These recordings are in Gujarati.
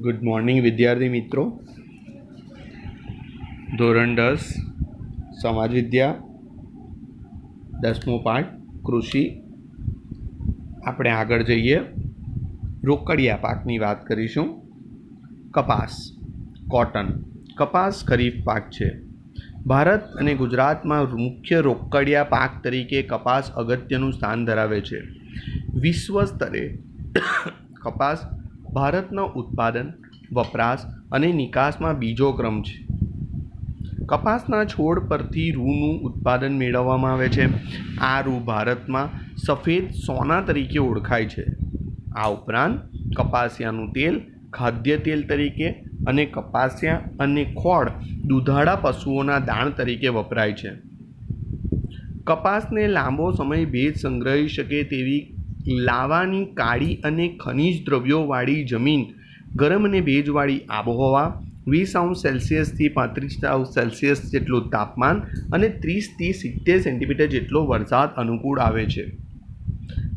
ગુડ મોર્નિંગ વિદ્યાર્થી મિત્રો. ધોરણ 10 સમાજ વિદ્યા 10મો પાઠ કૃષિ. આપણે આગળ જઈએ. રોકડિયા પાકની વાત કરીશું. કપાસ, કોટન. કપાસ ખરીફ પાક છે. ભારત અને ગુજરાતમાં મુખ્ય રોકડિયા પાક તરીકે કપાસ અગત્યનું સ્થાન ધરાવે છે. વિશ્વ સ્તરે કપાસ ભારતનો ઉત્પાદન, વપરાશ અને નિકાસમાં બીજો ક્રમ છે. કપાસના છોડ પરથી રૂનું ઉત્પાદન મેળવવામાં આવે છે. આ રૂ ભારતમાં સફેદ સોના તરીકે ઓળખાય છે. આ ઉપરાંત કપાસિયાનું તેલ ખાદ્ય તેલ તરીકે અને કપાસિયા અને ખોળ દૂધાળા પશુઓના દાણ તરીકે વપરાય છે. કપાસને લાંબો સમય ભેજ સંગ્રહી શકે તેવી લાવાની કાળી અને ખનિજ દ્રવ્યોવાળી જમીન, ગરમ અને ભેજવાળી આબોહવા, 20°C થી 35°C જેટલું તાપમાન અને 30 થી 70 સેન્ટીમીટર જેટલો વરસાદ અનુકૂળ આવે છે.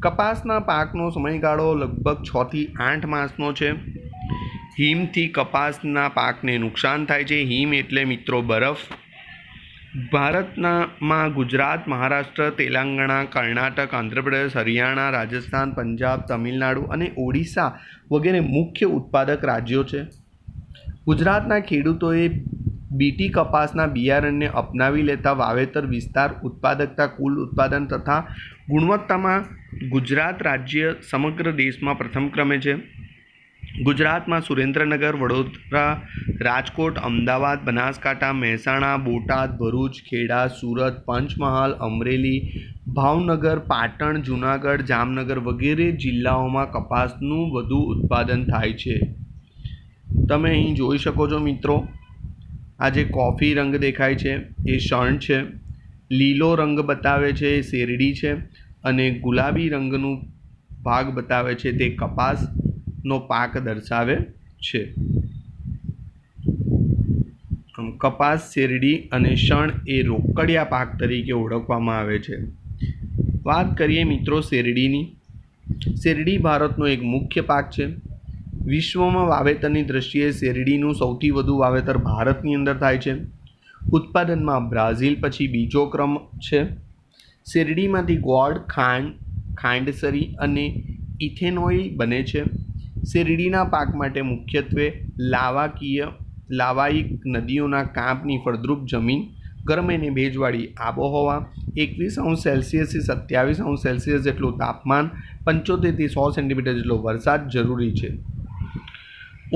કપાસના પાકનો સમયગાળો લગભગ 6 થી 8 માસનો છે. હિમથી કપાસના પાકને નુકસાન થાય છે. હિમ એટલે મિત્રો બરફ. ભારતમાં ગુજરાત, મહારાષ્ટ્ર, તેલંગાણા, કર્ણાટક, આંધ્રપ્રદેશ, હરિયાણા, રાજસ્થાન, પંજાબ, તમિલનાડુ અને ઓડિશા વગેરે મુખ્ય ઉત્પાદક રાજ્યો છે. ગુજરાતના ખેડૂતોએ બીટી કપાસના બિયારણને અપનાવી લેતા વાવેતર વિસ્તાર, ઉત્પાદકતા, કુલ ઉત્પાદન તથા ગુણવત્તામાં ગુજરાત રાજ્ય સમગ્ર દેશમાં પ્રથમ ક્રમે છે. ગુજરાતમાં સુરેન્દ્રનગર, વડોદરા, રાજકોટ, અમદાવાદ, બનાસકાંઠા, મહેસાણા, બોટાદ, ભરૂચ, ખેડા, સુરત, પંચમહાલ, અમરેલી, ભાવનગર, પાટણ, જૂનાગઢ, જામનગર વગેરે જિલ્લાઓમાં કપાસનું વધુ ઉત્પાદન થાય છે. તમે અહીં જોઈ શકો છો મિત્રો, આ જે કોફી રંગ દેખાય છે એ શણ છે, લીલો રંગ બતાવે છે એ શેરડી છે અને ગુલાબી રંગનું ભાગ બતાવે છે તે કપાસનો પાક દર્શાવે છે. કપાસ, શેરડી અને શણ એ રોકડિયા પાક તરીકે ઓળખવામાં આવે છે. વાત કરીએ મિત્રો શેરડીની. શેરડી ભારતનો એક મુખ્ય પાક છે. વિશ્વમાં વાવેતરની દ્રષ્ટિએ શેરડીનું સૌથી વધુ વાવેતર ભારતની અંદર થાય છે. ઉત્પાદનમાં બ્રાઝિલ પછી બીજો ક્રમ છે. શેરડીમાંથી ગોળ, ખાંડ, ખાંડસરી અને ઇથેનોઇલ બને છે. શેરડીના પાક માટે મુખ્યત્વે લાવાયિક નદીઓના કાંપની ફળદ્રુપ જમીન, ગરમ અને ભેજવાળી આબોહવા, 21°C થી 27°C જેટલું તાપમાન, 75 થી 100 સેન્ટીમીટર જેટલો વરસાદ જરૂરી છે.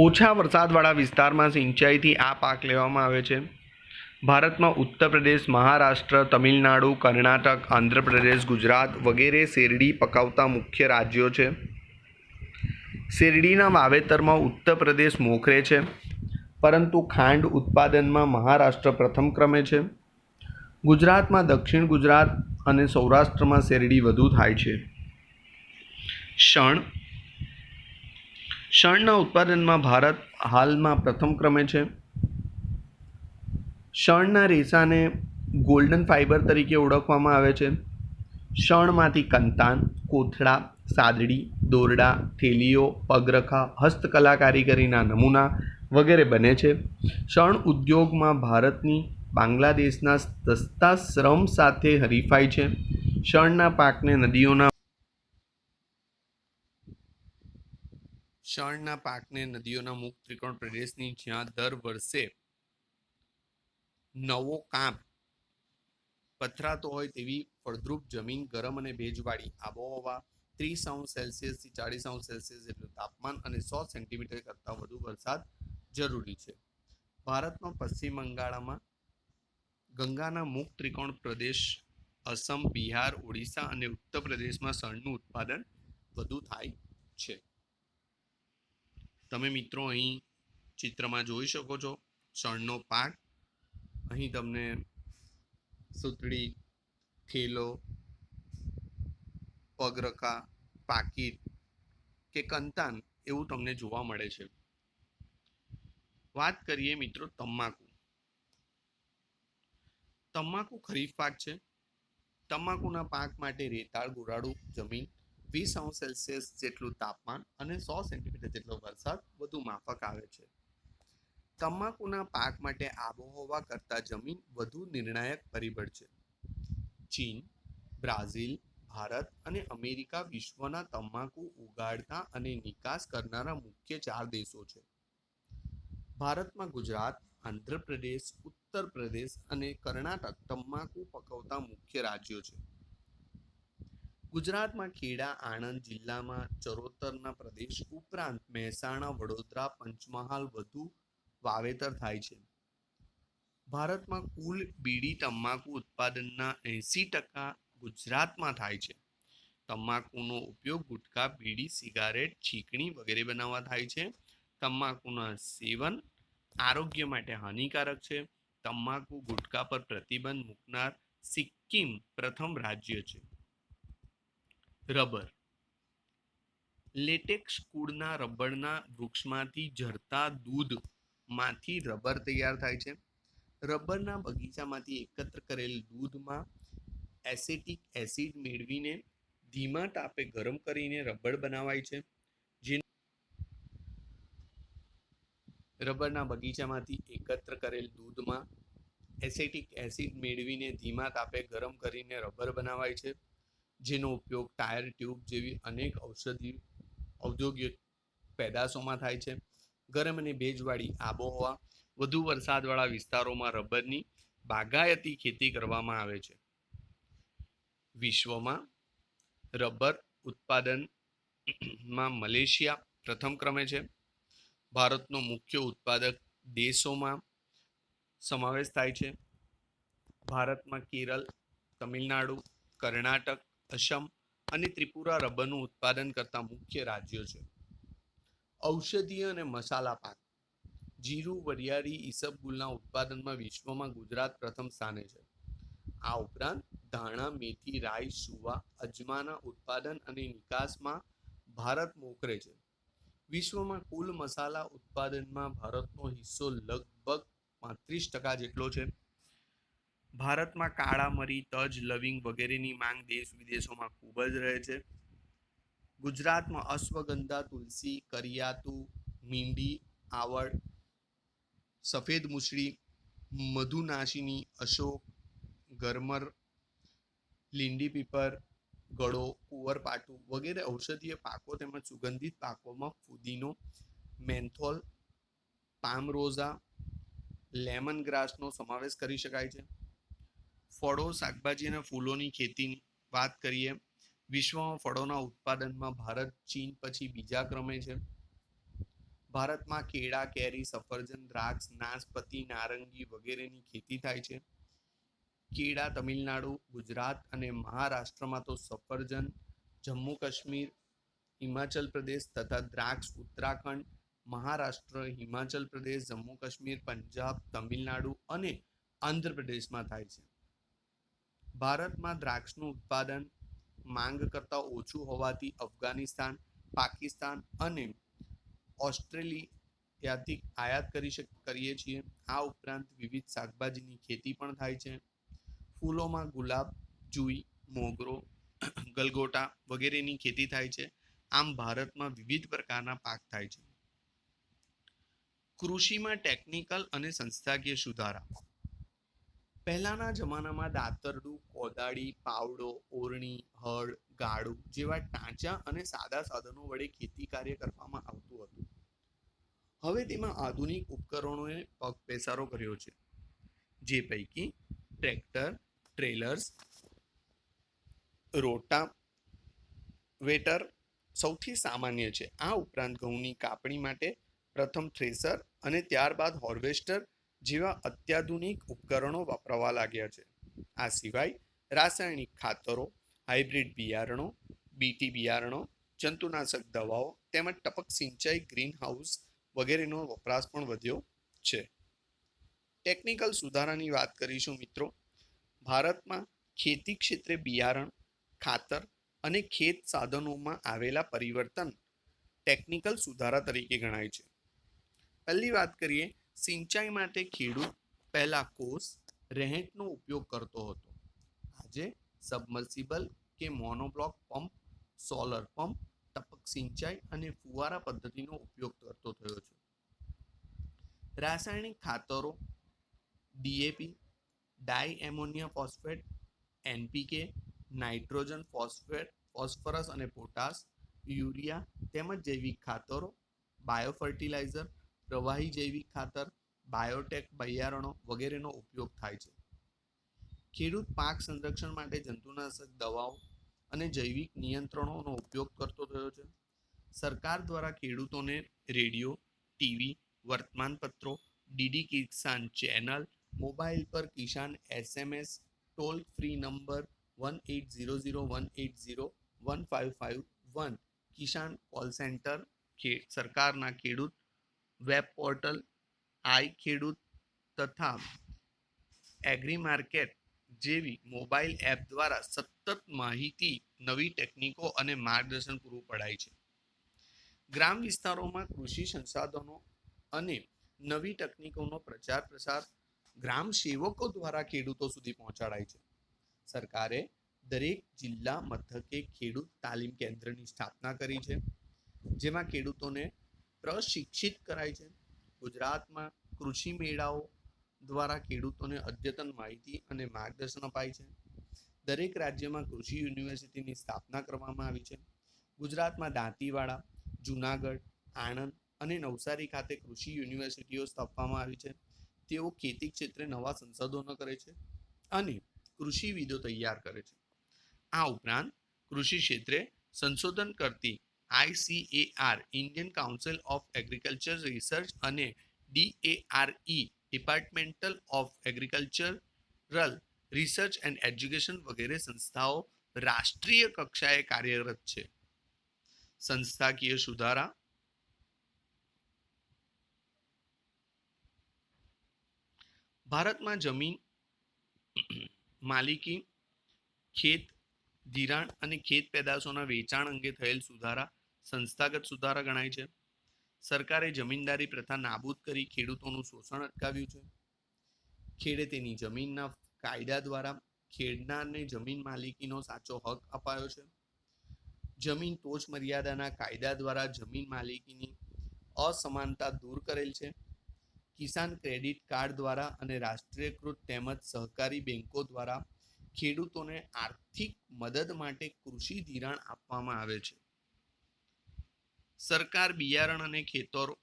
ઓછા વરસાદવાળા વિસ્તારમાં સિંચાઈથી આ પાક લેવામાં આવે છે. ભારતમાં ઉત્તર પ્રદેશ, મહારાષ્ટ્ર, તમિલનાડુ, કર્ણાટક, આંધ્રપ્રદેશ, ગુજરાત વગેરે શેરડી પકવતા મુખ્ય રાજ્યો છે. શેરડીના વાવેતરમાં ઉત્તર પ્રદેશ મોખરે છે, પરંતુ ખાંડ ઉત્પાદનમાં મહારાષ્ટ્ર પ્રથમ ક્રમે છે. ગુજરાતમાં દક્ષિણ ગુજરાત અને સૌરાષ્ટ્રમાં શેરડી વધુ થાય છે. શણના ઉત્પાદનમાં ભારત હાલમાં પ્રથમ ક્રમે છે. શણના રેસાને ગોલ્ડન ફાઇબર તરીકે ઓળખવામાં આવે છે. શણમાંથી કંતાન, કોથળા, સાદડી, દોરડા, થેલીઓ, પગરખા, હસ્તકલા કારીગરીના નમૂના વગેરે બને છે. શણ ઉદ્યોગમાં ભારતની બાંગ્લાદેશના સસ્તા શ્રમ સાથે હરીફાઈ છે. શણના પાકને નદીઓના મુક્ત ત્રિકોણ પ્રદેશની જ્યાં દર વર્ષે નવો કાંપ પથરાતો હોય તેવી ફળદ્રુપ જમીન, ગરમ અને ભેજવાળી આબોહવા, 30°C થી 40°C જેટલું તાપમાન અને 100 સેન્ટીમીટર કરતાં વધુ વરસાદ જરૂરી છે. ભારતમાં પશ્ચિમ બંગાળમાં ગંગાના મુક્ત ત્રિકોણ પ્રદેશ, અસમ, બિહાર, ઓડિશા અને ઉત્તર પ્રદેશમાં શણનું ઉત્પાદન વધુ થાય છે. તમે મિત્રો અહીં ચિત્રમાં જોઈ શકો છો શણનો પાક. અહીં તમને સૂતળી, થેલો, પગરખા, પાકીટ કે કંતાન એવું તમને જોવા મળે છે. વાત કરીએ મિત્રો તમાકુ. તમાકુ ખરીફ પાક છે. તમાકુના પાક માટે રેતાળ ગોરાળુ જમીન, 20°C જેટલું તાપમાન અને 100 સેન્ટીમીટર જેટલો વરસાદ વધુ માફક આવે છે. તમાકુના પાક માટે આબોહવા કરતાં જમીન વધુ નિર્ણાયક પરિબળ છે. ચીન, બ્રાઝીલ, ભારત અને અમેરિકા વિશ્વના તમાકુ ઉગાડતા અને નિકાસ કરનારા મુખ્ય 4 દેશો છે. ભારતમાં ગુજરાત, આંધ્રપ્રદેશ, ઉત્તર પ્રદેશ અને કર્ણાટક તમાકુ પકવતા મુખ્ય રાજ્યો છે. ગુજરાતમાં ખેડા, આણંદ જિલ્લામાં ચરોતરના પ્રદેશ ઉપરાંત મહેસાણા, વડોદરા, પંચમહાલ વધુ વાવેતર થાય છે. ભારતમાં કુલ બીડી તમાકુ ઉત્પાદનના 80% ગુજરાતમાં થાય છે. તમાકુનો ઉપયોગ ગુટખા, બીડી, સિગારેટ, ચીકણી વગેરે બનાવવા થાય છે. તમાકુના સેવન આરોગ્ય માટે હાનિકારક છે. તમાકુ ગુટખા પર પ્રતિબંધ મૂકનાર સિક્કિમ પ્રથમ રાજ્ય છે. રબર. લેટેક્સ કુળના રબરના વૃક્ષમાંથી ઝરતા દૂધમાંથી રબર તૈયાર થાય છે. રબરના બગીચામાંથી એકત્ર કરેલ દૂધમાં એસેટિક એસિડ મેળવીને ધીમા તાપે ગરમ કરીને રબર બનાવાય છે. રબરના બગીચામાંથી એકત્ર કરેલ દૂધમાં એસેટિક એસિડ મેળવીને ધીમા તાપે ગરમ કરીને રબર બનાવાય છે, જેનો ઉપયોગ ટાયર ટ્યુબ જેવી અનેક ઔદ્યોગિક પેદાશોમાં થાય છે. ગરમ અને ભેજવાળી આબોહવા, વધુ વરસાદવાળા વિસ્તારોમાં રબરની બાગાયતી ખેતી કરવામાં આવે છે. વિશ્વમાં રબર ઉત્પાદનમાં મલેશિયા પ્રથમ ક્રમે છે. ભારતનો મુખ્ય ઉત્પાદક દેશોમાં સમાવેશ થાય છે. ભારતમાં કેરળ, તમિલનાડુ, કર્ણાટક, અસમ અને ત્રિપુરા રબરનું ઉત્પાદન કરતા મુખ્ય રાજ્યો છે. ઔષધીય અને મસાલા પાક. જીરું, વરિયાળી, ઈસબગુલના ઉત્પાદનમાં વિશ્વમાં ગુજરાત પ્રથમ સ્થાને છે. આ ઉપરાંત ધાણા, મેથી, રાઈ, સુવા, અજમાના ઉત્પાદન અને નિકાસમાં ભારત મોખરે છે. વિશ્વમાં કુલ મસાલા ઉત્પાદનમાં ભારતનો હિસ્સો લગભગ 35% જેટલો છે. ભારતમાં કાળા મરી, તજ, લવિંગ વગેરેની માંગ દેશ વિદેશોમાં ખૂબ જ રહે છે. ગુજરાતમાં અશ્વગંધા, તુલસી, કરિયાતુ, મીંડી, આવડ, સફેદ મૂસળી, મધુનાશિની, અશોક, ગરમર, લીંડી પીપર, ગળો, કુંવરપાઠું વગેરે ઔષધીય પાકો તેમજ સુગંધિત પાકોમાં ફુદીનો, મેન્થોલ, પામરોઝા, લેમન ગ્રાસનો સમાવેશ કરી શકાય છે. ફળો, શાકભાજી અને ફૂલોની ખેતીની વાત કરીએ. વિશ્વમાં ફળોના ઉત્પાદનમાં ભારત ચીન પછી બીજા ક્રમે છે. ભારતમાં કેળા, કેરી, સફરજન, દ્રાક્ષ, નાશપતી, નારંગી વગેરેની ખેતી થાય છે. કેળા તમિલનાડુ, ગુજરાત અને મહારાષ્ટ્રમાં તો સફરજન જમ્મુ કાશ્મીર, હિમાચલ પ્રદેશ તથા દ્રાક્ષ ઉત્તરાખંડ, મહારાષ્ટ્ર, હિમાચલ પ્રદેશ, જમ્મુ કાશ્મીર, પંજાબ, તમિલનાડુ અને આંધ્રપ્રદેશમાં થાય છે. ભારતમાં દ્રાક્ષનું ઉત્પાદન માંગ કરતાં ઓછું હોવાથી અફઘાનિસ્તાન, પાકિસ્તાન અને ઓસ્ટ્રેલિયાથી આયાત કરીએ છીએ. આ ઉપરાંત વિવિધ શાકભાજીની ખેતી પણ થાય છે. ફૂલોમાં ગુલાબ, જુઈ, મોગરો, ગલગોટા વગેરેની ખેતી થાય છે. આમ ભારતમાં વિવિધ પ્રકારના પાક થાય છે. કૃષિમાં ટેકનિકલ અને સંસ્થાકીય સુધારા. પહેલાના જમાનામાં દાતરડું, કોદાળી, પાવડો, ઓરણી, હળ, ગાડું જેવા ટાંચા અને સાદા સાધનો વડે ખેતી કાર્ય કરવામાં આવતું હતું. હવે તેમાં આધુનિક ઉપકરણોએ પગપેસારો કર્યો છે, જે પૈકી ટ્રેક્ટર, ટ્રેલર્સ, રોટાવેટર સૌથી સામાન્ય છે. આ ઉપરાંત ઘઉંની કાપણી માટે પ્રથમ થ્રેસર અને ત્યારબાદ હાર્વેસ્ટર જેવા અત્યાધુનિક ઉપકરણો વપરાવા લાગ્યા છે. આ સિવાય રાસાયણિક ખાતરો, હાઇબ્રિડ બિયારણો, બીટી બિયારણો, જંતુનાશક દવાઓ તેમજ ટપક સિંચાઈ, ગ્રીન હાઉસ વગેરેનો વપરાશ પણ વધ્યો છે. ટેકનિકલ સુધારાની વાત કરીશું મિત્રો. ભારતમાં ખેતી ક્ષેત્રે બિયારણ, ખાતર અને ખેત સાધનોમાં આવેલા પરિવર્તન ટેકનિકલ સુધારા તરીકે ગણાય છે. પહેલી વાત કરીએ, સિંચાઈ માટે ખેડૂત પહેલા કોસ, રહેંટનો ઉપયોગ કરતો હતો. આજે સબમર્સિબલ કે મોનોબ્લોક પંપ સોલર પંપ, ટપક સિંચાઈ અને ફુવારા પદ્ધતિનો ઉપયોગ કરતો થયો છે. રાસાયણિક ખાતરો DAP, di ammonia phosphate, NPK, nitrogen phosphate, phosphorus અને પોટાશ, યુરિયા તેમજ જૈવિક ખાતરો, બાયોફર્ટિલાઇઝર, પ્રવાહી જૈવિક ખાતર, બાયોટેક બિયારણો વગેરેનો ઉપયોગ થાય છે. ખેડૂત પાક સંરક્ષણ માટે જંતુનાશક દવાઓ અને જૈવિક નિયંત્રણોનો ઉપયોગ કરતો થયો છે. સરકાર દ્વારા ખેડૂતોને રેડિયો, ટીવી, વર્તમાનપત્રો, ડીડી કિસાન ચેનલ, મોબાઈલ પર કિસાન એસએમએસ, ટોલ ફ્રી નંબર 180018015551, કિસાન કોલ સેન્ટર, સરકારના ખેડૂત વેબ પોર્ટલ, આઈ ખેડૂત તથા એગ્રી માર્કેટ જેવી મોબાઈલ એપ દ્વારા સતત માહિતી, નવી ટેકનિકો અને માર્ગદર્શન પૂરું પડાય છે. ગ્રામ વિસ્તારોમાં કૃષિ સંસાધનો અને નવી તકનીકોનો પ્રચાર પ્રસાર ગ્રામ સેવકો દ્વારા ખેડૂતો સુધી પહોંચાડાય છે. સરકારે દરેક જિલ્લા મથકે ખેડૂત તાલીમ કેન્દ્રની સ્થાપના કરી છે, જેમાં ખેડૂતોને પ્રશિક્ષિત કરાય છે. ગુજરાતમાં કૃષિ મેળાઓ દ્વારા ખેડૂતોને અદ્યતન માહિતી અને માર્ગદર્શન અપાય છે. દરેક રાજ્યમાં કૃષિ યુનિવર્સિટીની સ્થાપના કરવામાં આવી છે. ગુજરાતમાં દાંતીવાડા, જુનાગઢ, આણંદ અને નવસારી ખાતે કૃષિ યુનિવર્સિટીઓ સ્થાપવામાં આવી છે. તેઓ ખેતી ક્ષેત્રે નવા સંશોધનો કરે છે અને કૃષિવિદો તૈયાર કરે છે. આ ઉપરાંત કૃષિ ક્ષેત્રે સંશોધન કરતી ICAR Indian council of agriculture research અને DARE departmental of agricultural research and education વગેરે સંસ્થાઓ રાષ્ટ્રીય કક્ષાએ કાર્યરત છે. સંસ્થાકીય સુધારા ભારતમાં જમીન માલિકી, ખેત ધિરાણ અને ખેત પેદાશોના વેચાણ અંગે થયેલ સુધારા સંસ્થાગત સુધારા ગણાય છે. સરકારે જમીનદારી પ્રથા નાબૂદ કરી ખેડૂતોનું શોષણ અટકાવ્યું છે. ખેડે તેની જમીનના કાયદા દ્વારા ખેડનારને જમીન માલિકીનો સાચો હક અપાયો છે. જમીન ટોચ મર્યાદાના કાયદા દ્વારા જમીન માલિકીની અસમાનતા દૂર કરેલ છે. કિસાન ક્રેડિટ કાર્ડ દ્વારા અને રાષ્ટ્રીયકૃત તેમજ સહકારી બેંકો દ્વારા ખેડૂતોને આર્થિક મદદ માટે કૃષિ ધિરાણ આપવામાં આવે છે. સરકાર બિયારણ અને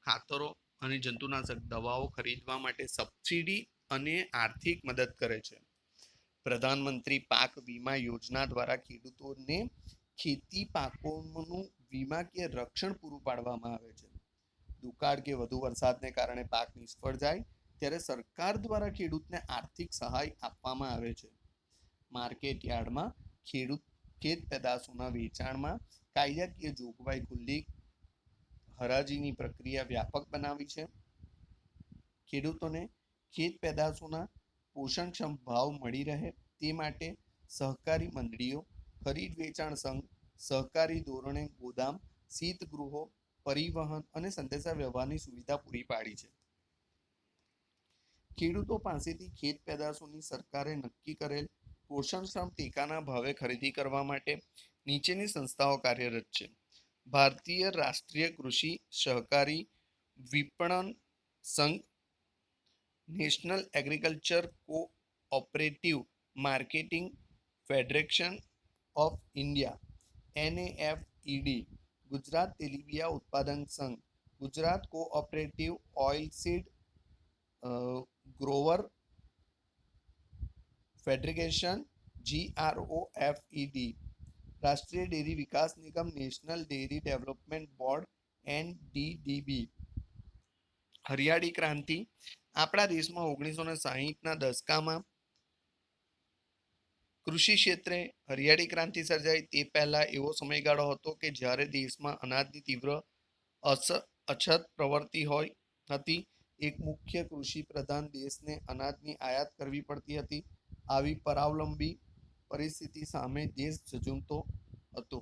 ખાતરો અને જંતુનાશક દવાઓ ખરીદવા માટે સબસિડી અને આર્થિક મદદ કરે છે. પ્રધાનમંત્રી પાક વીમા યોજના દ્વારા ખેડૂતોને ખેતી પાકોનું વીમાકીય રક્ષણ પૂરું પાડવામાં આવે છે. દુકાળ કે વધુ વરસાદને કારણે પાક નિષ્ફળ જાય ત્યારે સરકાર દ્વારા ખેડૂતને આર્થિક સહાય આપવામાં આવે છે. માર્કેટ યાર્ડમાં ખેત પેદાશોના વેચાણમાં કાયદાકીય જોગવાઈ ખુલ્લી હરાજીની પ્રક્રિયા વ્યાપક બનાવી છે. ખેડૂતોને ખેત પેદાશોના પોષણક્ષમ ભાવ મળી રહે તે માટે સહકારી મંડળીઓ, ખરીદ વેચાણ સંઘ, સહકારી ધોરણે ગોદામ, શીતગૃહો, પરિવહન અને સંદેશા વ્યવહારની સુવિધા પૂરી પાડી છે. ખેડૂતો પાસેથી ખેત પેદાશોની સરકારે નક્કી કરેલ પોષણક્ષમ ટેકાના ભાવે ખરીદી કરવા માટે નીચેની સંસ્થાઓ કાર્યરત છે. ભારતીય રાષ્ટ્રીય કૃષિ સહકારી વિપણન સંઘ, national agriculture cooperative marketing federation of India NAFED, Gujarat તેલીબિયા ઉત્પાદન સંઘ, Gujarat cooperative oilseed grower federation GROFED, રાષ્ટ્રીય ડેરી વિકાસ નિગમ, national dairy development board NDDB. હરિયાળી ક્રાંતિ આપણા દેશમાં 1960ના દશકામાં કૃષિ ક્ષેત્રે હરિયાળી ક્રાંતિ સર્જાઈ. તે પહેલા એવો સમયગાળો હતો કે જ્યારે દેશમાં અનાજની તીવ્ર અછત પ્રવર્તી હતી. એક મુખ્ય કૃષિ પ્રધાન દેશને અનાજની આયાત કરવી પડતી હતી. આવી પરાવલંબી પરિસ્થિતિ સામે દેશ ઝઝૂમતો હતો.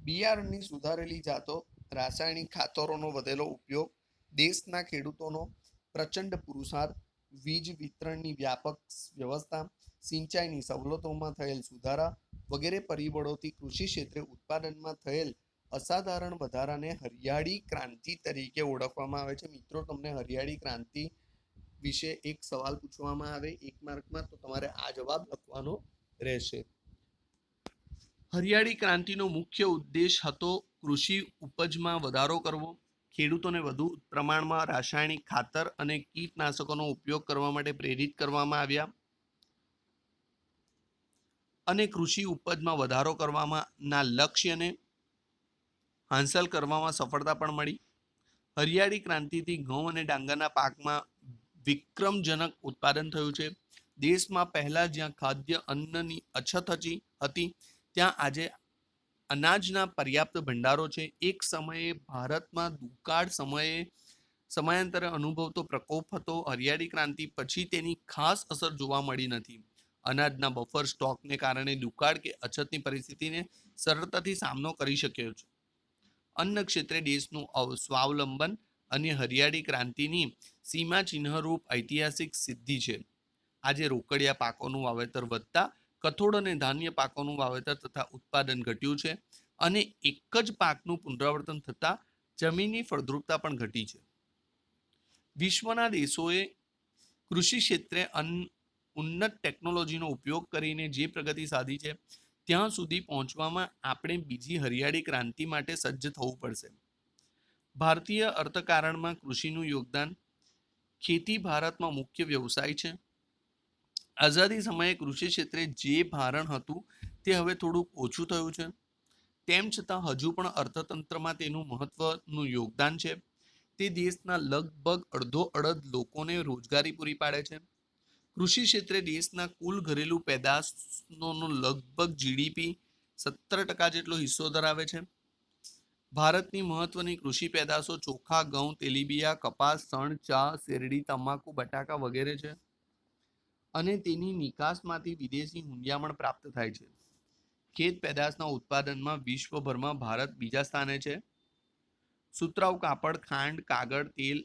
બિયારણની સુધારેલી જાતો, રાસાયણિક ખાતરોનો વધેલો ઉપયોગ દેશના ખેડૂતોનો પ્રચંડ પુરુષાર્થ, વીજ વિતરણની વ્યાપક વ્યવસ્થા, સિંચાઈની સવલતોમાં થયેલ સુધારા વગેરે પરિબળોથી કૃષિ ક્ષેત્રે ઉત્પાદનમાં થયેલ અસાધારણ વધારાને હરિયાળી ક્રાંતિ તરીકે ઓળખવામાં આવે છે. મિત્રો, તમને હરિયાળી ક્રાંતિ વિશે એક સવાલ પૂછવામાં આવે 1 માર્કમાં, તો તમારે આ જવાબ લખવાનો રહેશે. હરિયાળી ક્રાંતિનો મુખ્ય ઉદ્દેશ હતો કૃષિ ઉપજમાં વધારો કરવો, ખેડૂતોને વધુ પ્રમાણમાં રાસાયણિક ખાતર અને કીટનાશકોનો ઉપયોગ કરવા માટે પ્રેરિત કરવામાં આવ્યા અને કૃષિ ઉપજમાં વધારો કરવાના લક્ષ્યને હાંસલ કરવામાં સફળતા પણ મળી. હરિયાળી ક્રાંતિથી ઘઉં અને ડાંગરના પાકમાં વિક્રમજનક ઉત્પાદન થયું છે. દેશમાં પહેલા જ્યાં ખાદ્ય અન્નની અછત હતી ત્યાં આજે અનાજના પર્યાપ્ત ભંડારો છે. એક સમયે ભારતમાં દુકાળ સમયાંતરે અનુભવતો પ્રકોપ હતો. હરિયાળી ક્રાંતિ પછી તેની ખાસ અસર જોવા મળી નથી. અનાજના બફર સ્ટોકને કારણે દુકાળ કે અછતની પરિસ્થિતિને સરળતાથી સામનો કરી શક્યો છે. અન્ન ક્ષેત્રે દેશનું સ્વાવલંબન અને હરિયાળી ક્રાંતિની સીમાચિહ્નરૂપ ઐતિહાસિક સિદ્ધિ છે. આજે રોકડિયા પાકોનું વાવેતર વધતા કઠોળ અને ધાન્ય પાકોનું વાવેતર તથા ઉત્પાદન ઘટ્યું છે અને એક જ પાકનું પુનરાવર્તન થતાં જમીનની ફળદ્રુપતા પણ ઘટી છે. વિશ્વના દેશોએ કૃષિ ક્ષેત્રે ઉન્નત ટેકનોલોજીનો ઉપયોગ કરીને જે પ્રગતિ સાધી છે ત્યાં સુધી પહોંચવામાં આપણે બીજી હરિયાળી ક્રાંતિ માટે સજ્જ થવું પડશે. ભારતીય અર્થકારણમાં કૃષિનું યોગદાન. ખેતી ભારતમાં મુખ્ય વ્યવસાય છે. આઝાદી સમયે કૃષિ ક્ષેત્રે જે ભારણ હતું તે હવે થોડુંક ઓછું થયું છે. તેમ છતાં હજુ પણ અર્થતંત્રમાં તેનું મહત્વનું યોગદાન છે. તે દેશના લગભગ અડધોઅડધ લોકોને રોજગારી પૂરી પાડે છે. કૃષિ ક્ષેત્રે દેશના કુલ ઘરેલું પેદાશનો લગભગ જીડીપી 17% જેટલો હિસ્સો ધરાવે છે. ભારતની મહત્વની કૃષિ પેદાશો ચોખા, ઘઉં, તેલીબિયાં, કપાસ, શણ, ચા, શેરડી, તમાકુ, બટાકા વગેરે છે અને તેની નિકાસમાંથી વિદેશી હુંડિયામણ પ્રાપ્ત થાય છે. ખેત પેદાશના ઉત્પાદનમાં વિશ્વભરમાં ભારત બીજા સ્થાને છે. સુતરાઉ કાપડ, ખાંડ, કાગળ, તેલ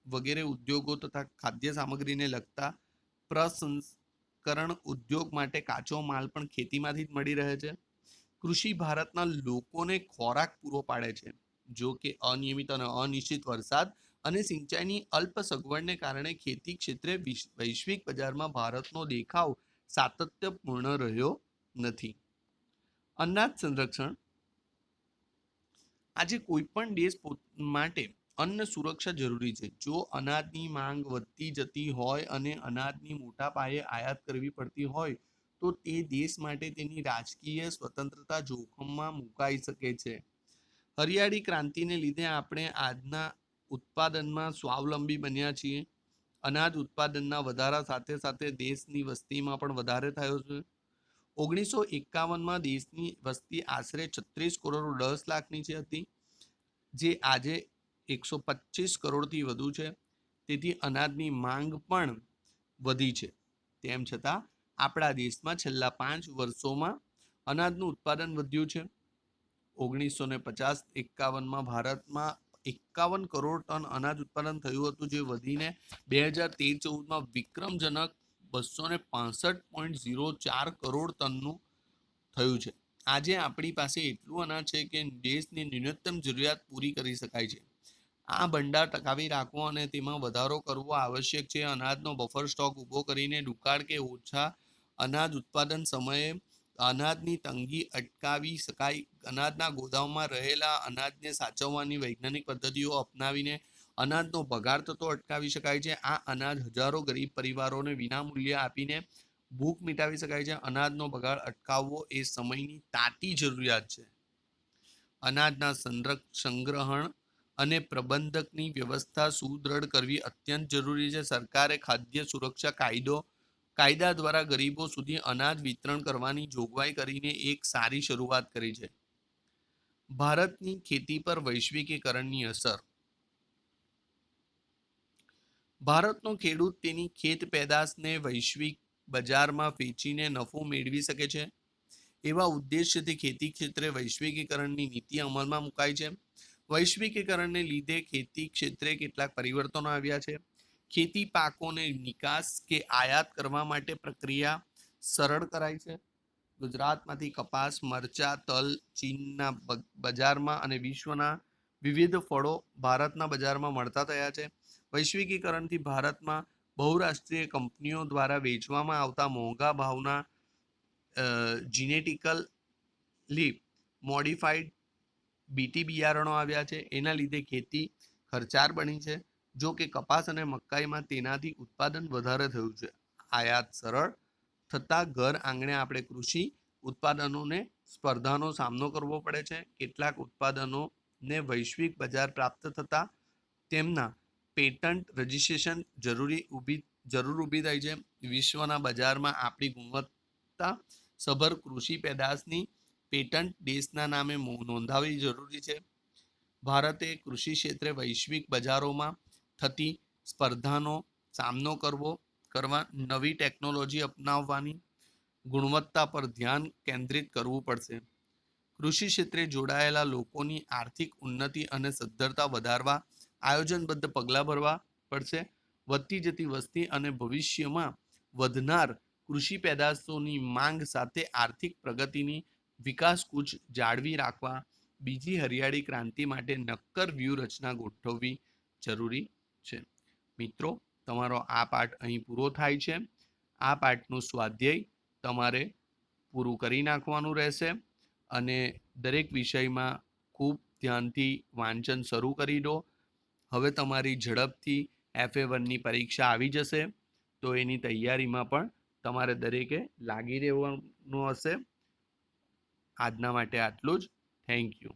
વગેરે ઉદ્યોગો તથા ખાદ્ય સામગ્રીને લગતા પ્રસંસ્કરણ ઉદ્યોગ માટે કાચો માલ પણ ખેતીમાંથી જ મળી રહે છે. કૃષિ ભારતના લોકોને ખોરાક પૂરો પાડે છે. જો કે અનિયમિત અને અનિશ્ચિત વરસાદ અને સિંચાઈની અલ્પ સગવડને કારણે ખેતી ક્ષેત્રે વૈશ્વિક બજારમાં ભારતનો દેખાવ સાતત્યપૂર્ણ રહ્યો નથી. અનાજ સંરક્ષણ. આજે કોઈ પણ દેશ માટે અન્ન સુરક્ષા જરૂરી છે. જો અનાજની માંગ વધતી જતી હોય અને અનાજની મોટા પાયે આયાત કરવી પડતી હોય તો તે દેશ માટે તેની રાજકીય સ્વતંત્રતા જોખમમાં મુકાઈ શકે છે. હરિયાળી ક્રાંતિને લીધે આપણે આજના ઉત્પાદનમાં સ્વાવલંબી બન્યા છીએ. અનાજ ઉત્પાદનના વધારા સાથે સાથે દેશની વસ્તીમાં પણ વધારો થયો છે. 1951માં દેશની વસ્તી આશરે 36 કરોડ 10 લાખની હતી, જે આજે 125 કરોડથી વધુ છે. તેથી અનાજની માંગ પણ વધી છે. તેમ છતાં આપણા દેશમાં છેલ્લા 5 વર્ષોમાં અનાજનું ઉત્પાદન વધ્યું છે. 1950-51માં ભારતમાં 51 કરોડ ટન અનાજ ઉત્પાદન થયું હતું, જે વધીને 2013-14માં વિક્રમજનક 265.04 કરોડ ટનનું થયું છે. આજે આપણી પાસે એટલું અનાજ છે કે દેશની ન્યૂનતમ જરૂરિયાત પૂરી કરી શકાય છે. આ ભંડાર ટકાવી રાખવો અને તેમાં વધારો કરવો આવશ્યક છે. અનાજનો બફર સ્ટોક ઊભો કરીને દુકાળ કે ઓછા અનાજ ઉત્પાદન સમયે અનાજની તંગી અટકાવી શકાય. અનાજના ગોદામમાં રહેલા અનાજને સાચવવાની વૈજ્ઞાનિક પદ્ધતિઓ અપનાવીને અનાજનો બગાડ થતો અટકાવી શકાય છે. આ અનાજ હજારો ગરીબ પરિવારોને વિનામૂલ્યે આપીને ભૂખ મિટાવી શકાય છે. અનાજનો બગાડ અટકાવવો એ સમયની તાતી જરૂરિયાત છે. અનાજના સંગ્રહણ અને પ્રબંધકની વ્યવસ્થા સુદૃઢ કરવી અત્યંત જરૂરી છે. સરકારે ખાદ્ય સુરક્ષા કાયદા દ્વારા ગરીબો સુધી અનાજ વિતરણ કરવાની જોગવાઈ કરીને એક સારી શરૂઆત કરી છે. ભારતની ખેતી પર વૈશ્વિકીકરણની અસર. ભારતનો ખેડૂત તેની ખેત પેદાશને વૈશ્વિક બજારમાં વેચીને નફો મેળવી શકે છે. એવા ઉદ્દેશ્યથી ખેતી ક્ષેત્રે વૈશ્વિકીકરણની નીતિ અમલમાં મુકાઈ છે. વૈશ્વિકીકરણને લીધે ખેતી ક્ષેત્રે કેટલાક પરિવર્તનો આવ્યા છે. ખેતી પાકોને નિકાસ કે આયાત કરવા માટે પ્રક્રિયા સરળ કરાઈ છે. ગુજરાતમાંથી કપાસ, મરચા, તલ ચીનના બજારમાં અને વિશ્વના વિવિધ ફળો ભારતના બજારમાં મળતા થયા છે. વૈશ્વિકીકરણથી ભારતમાં બહુરાષ્ટ્રીય કંપનીઓ દ્વારા વેચવામાં આવતા મોંઘા ભાવના જીનેટિકલી મોડિફાઈડ બીટી બિયારણો આવ્યા છે. એના લીધે ખેતી ખર્ચાળ બની છે. જો કે કપાસ અને મકાઈમાં તેનાથી ઉત્પાદન વધારે થયું છે. આયાત સરળ થતાં ઘર આંગણે આપણે કૃષિ ઉત્પાદનોને સ્પર્ધાનો સામનો કરવો પડે છે. કેટલાક ઉત્પાદનોને વૈશ્વિક બજાર પ્રાપ્ત થતાં તેમના પેટન્ટ રજિસ્ટ્રેશન જરૂર ઊભી થાય છે. વિશ્વના બજારમાં આપણી ગુણવત્તા સભર કૃષિ પેદાશની પેટન્ટ દેશના નામે નોંધાવવી જરૂરી છે. ભારતે કૃષિ ક્ષેત્રે વૈશ્વિક બજારોમાં થતી સ્પર્ધાનો સામનો કરવા નવી ટેકનોલોજી અપનાવવાની ગુણવત્તા પર ધ્યાન કેન્દ્રિત કરવું પડશે. કૃષિ ક્ષેત્રે જોડાયેલા લોકોની આર્થિક ઉન્નતિ અને સદ્ધરતા વધારવા આયોજનબદ્ધ પગલાં ભરવા પડશે. વધતી જતી વસ્તી અને ભવિષ્યમાં વધનાર કૃષિ પેદાશોની માંગ સાથે આર્થિક પ્રગતિની વિકાસ કૂચ જાળવી રાખવા બીજી હરિયાળી ક્રાંતિ માટે નક્કર વ્યૂહરચના ગોઠવવી જરૂરી છે. મિત્રો, તમારો આ પાઠ અહીં પૂરો થાય છે. આ પાઠનું સ્વાધ્યાય તમારે પૂરું કરી નાખવાનું રહેશે અને દરેક વિષયમાં ખૂબ ધ્યાનથી વાંચન શરૂ કરી દો. હવે તમારી ઝડપથી FA1ની પરીક્ષા આવી જશે, તો એની તૈયારીમાં પણ તમારે દરેકે લાગી રહેવાનું હશે. આજના માટે આટલું જ. Thank you.